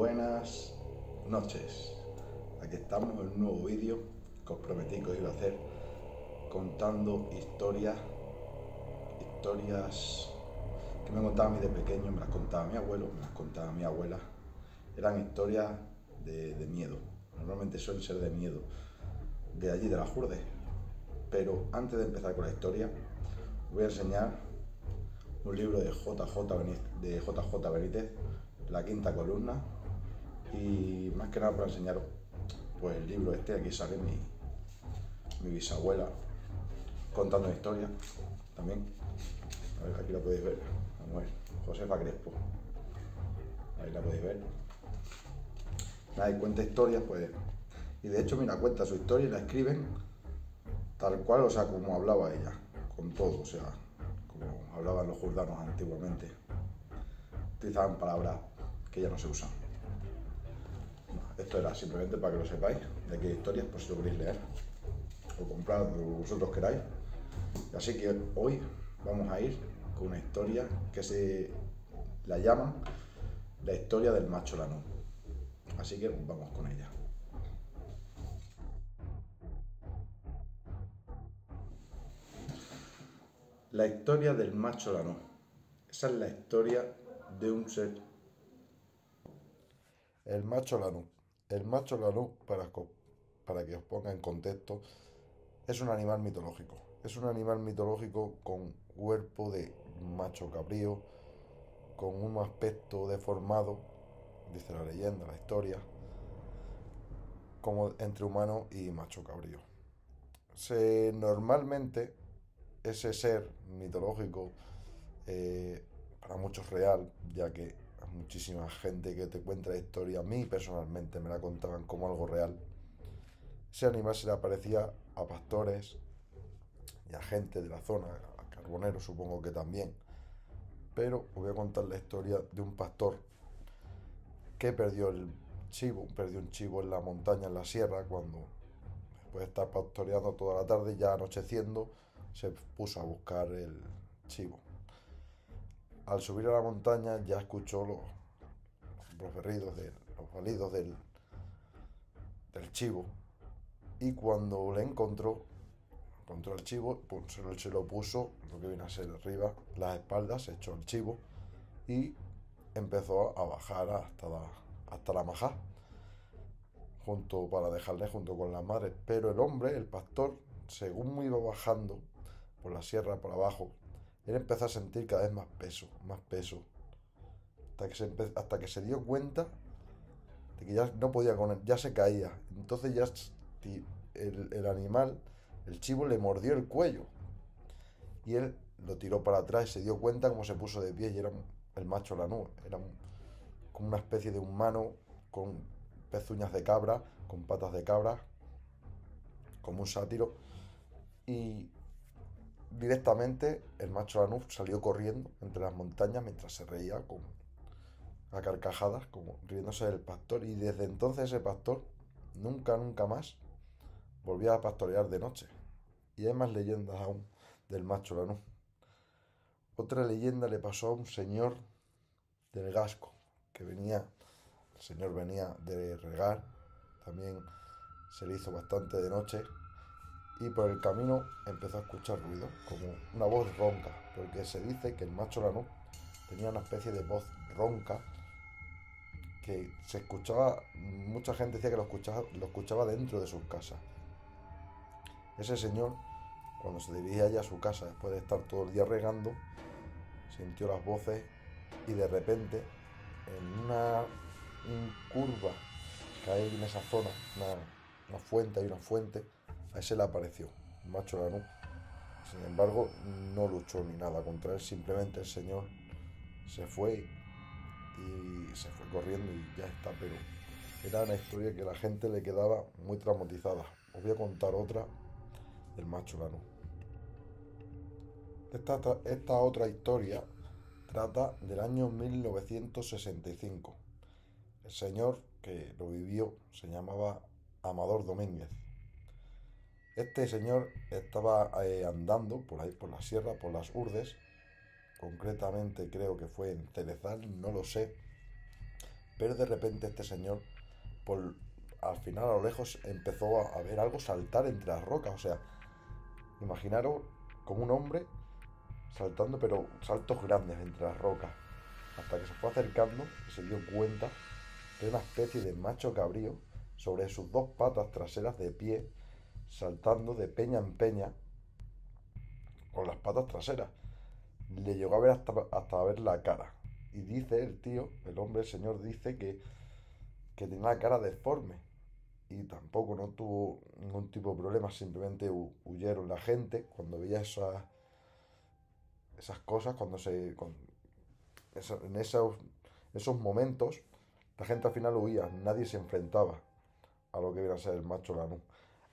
Buenas noches. Aquí estamos en un nuevo vídeo que os prometí que os iba a hacer contando historias que me contaba a mí de pequeño, me las contaba mi abuelo, me las contaba mi abuela. Eran historias de miedo, normalmente suelen ser de miedo, de allí de la Jurde. Pero antes de empezar con la historia, os voy a enseñar un libro de JJ Benítez, La Quinta Columna, y más que nada para enseñaros pues el libro este. Aquí sale mi bisabuela contando historias también. A ver, aquí la podéis ver. Vamos a ver, Josefa Crespo, ahí la podéis ver. Nada, y cuenta historias, pues, y de hecho mira, cuenta su historia y la escriben tal cual, o sea, como hablaba ella, con todo, o sea, como hablaban los jordanos antiguamente. Utilizaban palabras que ya no se usan. Esto era simplemente para que lo sepáis, de qué historias, por si lo queréis leer o comprar lo que vosotros queráis. Así que hoy vamos a ir con una historia que se la llaman la historia del macho Lanú. Así que vamos con ella. La historia del macho Lanú. Esa es la historia de un ser. El macho Lanú. El macho Lanú, para que os ponga en contexto, es un animal mitológico. Es un animal mitológico con cuerpo de macho cabrío, con un aspecto deformado, dice la leyenda, la historia, como entre humano y macho cabrío. Normalmente ese ser mitológico, para muchos real, ya que hay muchísima gente que te cuenta la historia, a mí personalmente me la contaban como algo real. Ese animal se le aparecía a pastores y a gente de la zona, a carboneros supongo que también. Pero os voy a contar la historia de un pastor que perdió un chivo en la montaña, en la sierra, cuando después de estar pastoreando toda la tarde, ya anocheciendo, se puso a buscar el chivo. Al subir a la montaña ya escuchó los berridos, los balidos del chivo, y cuando le encontró el chivo, pues, se lo puso, lo que viene a ser arriba, las espaldas, se echó el chivo y empezó a bajar hasta la majá, para dejarle junto con la madre. Pero el hombre, el pastor, según iba bajando por la sierra, por abajo, él empezó a sentir cada vez más peso, hasta que se dio cuenta de que ya no podía con él, ya se caía. Entonces ya el animal, el chivo, le mordió el cuello y él lo tiró para atrás y se dio cuenta cómo se puso de pie, y era el macho Lanú. Era como una especie de humano con pezuñas de cabra, con patas de cabra, como un sátiro, y directamente el macho Lanú salió corriendo entre las montañas mientras se reía a carcajadas, como riéndose del pastor, y desde entonces ese pastor nunca más volvía a pastorear de noche. Y hay más leyendas aún del macho Lanú. Otra leyenda le pasó a un señor del Gasco, el señor venía de regar, también se le hizo bastante de noche, y por el camino empezó a escuchar ruido, como una voz ronca, porque se dice que el macho Lanú tenía una especie de voz ronca que se escuchaba, mucha gente decía que lo escuchaba dentro de sus casas. Ese señor, cuando se dirigía ya a su casa después de estar todo el día regando, sintió las voces y de repente, en una curva que hay en esa zona, hay una fuente, a ese le apareció un macho Lanú. Sin embargo, no luchó ni nada contra él, simplemente el señor se fue y se fue corriendo y ya está. Pero era una historia que a la gente le quedaba muy traumatizada. Os voy a contar otra del macho Lanú. Esta otra historia trata del año 1965. El señor que lo vivió se llamaba Amador Domínguez. Este señor estaba andando por ahí, por la sierra, por las Urdes, concretamente creo que fue en Cerezal, no lo sé, Pero de repente este señor, por, al final a lo lejos, empezó a ver algo saltar entre las rocas. O sea, imaginaros como un hombre saltando, pero saltos grandes entre las rocas. Hasta que se fue acercando y se dio cuenta de una especie de macho cabrío sobre sus dos patas traseras de pie, saltando de peña en peña con las patas traseras. Le llegó a ver hasta ver la cara. Y dice el tío, el hombre, el señor, dice que tenía la cara deforme. Y tampoco no tuvo ningún tipo de problema, simplemente huyeron la gente cuando veía esas cosas, en esos momentos, la gente al final huía, nadie se enfrentaba a lo que viene a ser el macho Lanú.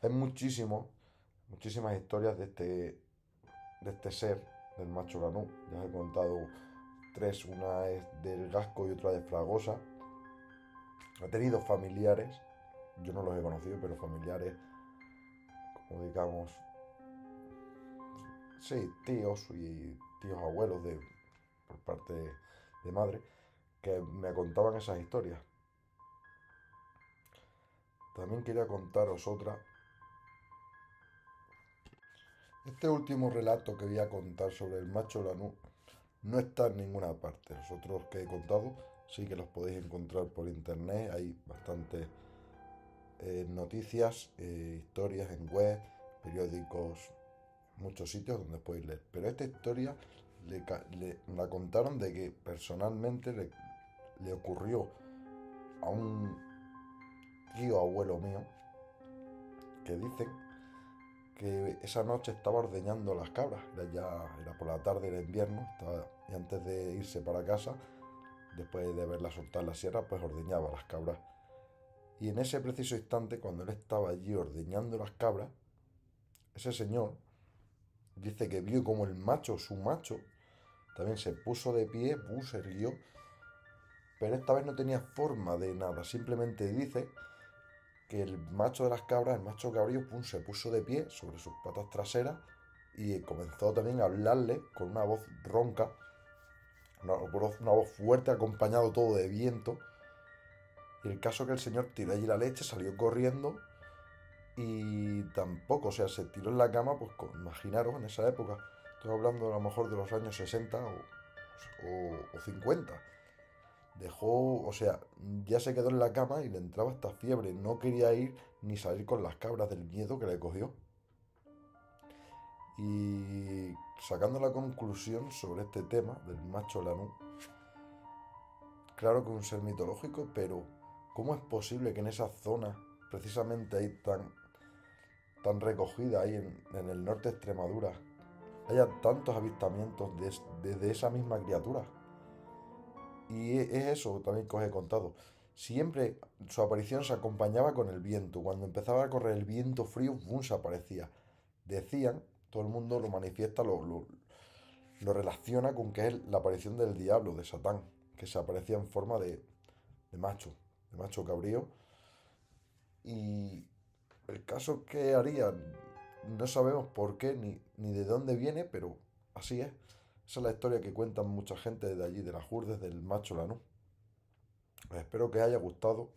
Hay muchísimas historias de este ser, del macho Lanú. Ya os he contado tres, una es del Gasco y otra de Fragosa. Ha tenido familiares, yo no los he conocido, pero familiares, como digamos, sí, tíos y tíos abuelos por parte de madre, que me contaban esas historias. También quería contaros otra. Este último relato que voy a contar sobre el macho Lanú no está en ninguna parte. Los otros que he contado sí que los podéis encontrar por internet. Hay bastantes noticias, historias en web, periódicos, muchos sitios donde podéis leer. Pero esta historia la contaron de que personalmente le ocurrió a un tío abuelo mío que dicen que esa noche estaba ordeñando las cabras. Era por la tarde, era invierno, y antes de irse para casa, después de verla soltar la sierra, pues ordeñaba las cabras. Y en ese preciso instante, cuando él estaba allí ordeñando las cabras, ese señor dice que vio como el macho, su macho, también se puso de pie, se erguió, pero esta vez no tenía forma de nada. Simplemente dice que el macho de las cabras, el macho cabrío, se puso de pie sobre sus patas traseras y comenzó también a hablarle con una voz ronca, una voz fuerte, acompañado todo de viento. Y el caso que el señor tiró allí la leche, salió corriendo y tampoco, o sea, se tiró en la cama, pues imaginaros, en esa época, estoy hablando a lo mejor de los años 60 o 50. Dejó, o sea, ya se quedó en la cama y le entraba esta fiebre, no quería ir ni salir con las cabras del miedo que le cogió. Y sacando la conclusión sobre este tema del macho Lanú, claro que es un ser mitológico, pero ¿cómo es posible que en esa zona, precisamente ahí tan recogida, ahí en el norte de Extremadura, haya tantos avistamientos de esa misma criatura? Y es eso también que os he contado. Siempre su aparición se acompañaba con el viento. Cuando empezaba a correr el viento frío, ¡bum!, se aparecía. Decían, todo el mundo lo manifiesta, lo relaciona con que es la aparición del diablo, de Satán, que se aparecía en forma de macho, de macho cabrío. Y el caso que haría, no sabemos por qué ni de dónde viene, pero así es. Esa es la historia que cuentan mucha gente de allí, de las Hurdes del macho Lanú. Espero que os haya gustado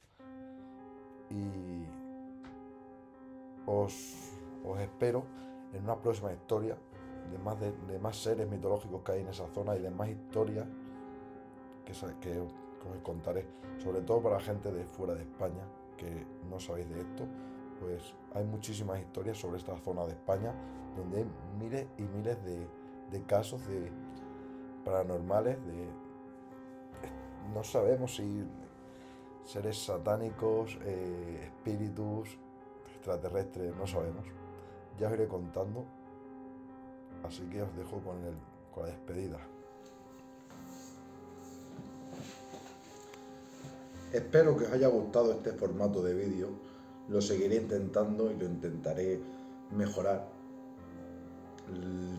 y os, os espero en una próxima historia de más seres mitológicos que hay en esa zona y de más historias que os contaré, sobre todo para gente de fuera de España que no sabéis de esto. Pues hay muchísimas historias sobre esta zona de España donde hay miles y miles de casos de paranormales, no sabemos si seres satánicos, espíritus, extraterrestres, no sabemos. Ya os iré contando, así que os dejo con la despedida. Espero que os haya gustado este formato de vídeo. Lo seguiré intentando y lo intentaré mejorar.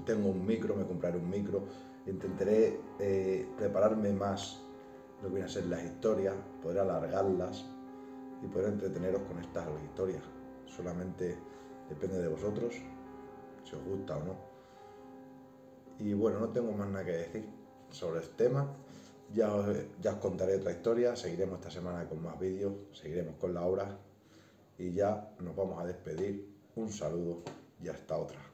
Tengo un micro, me compraré un micro. Intentaré prepararme más lo que vienen a ser las historias, poder alargarlas y poder entreteneros con estas historias. Solamente depende de vosotros, si os gusta o no. Y bueno, no tengo más nada que decir sobre el tema. Ya os contaré otra historia, seguiremos esta semana con más vídeos, seguiremos con la obra y ya nos vamos a despedir. Un saludo y hasta otra.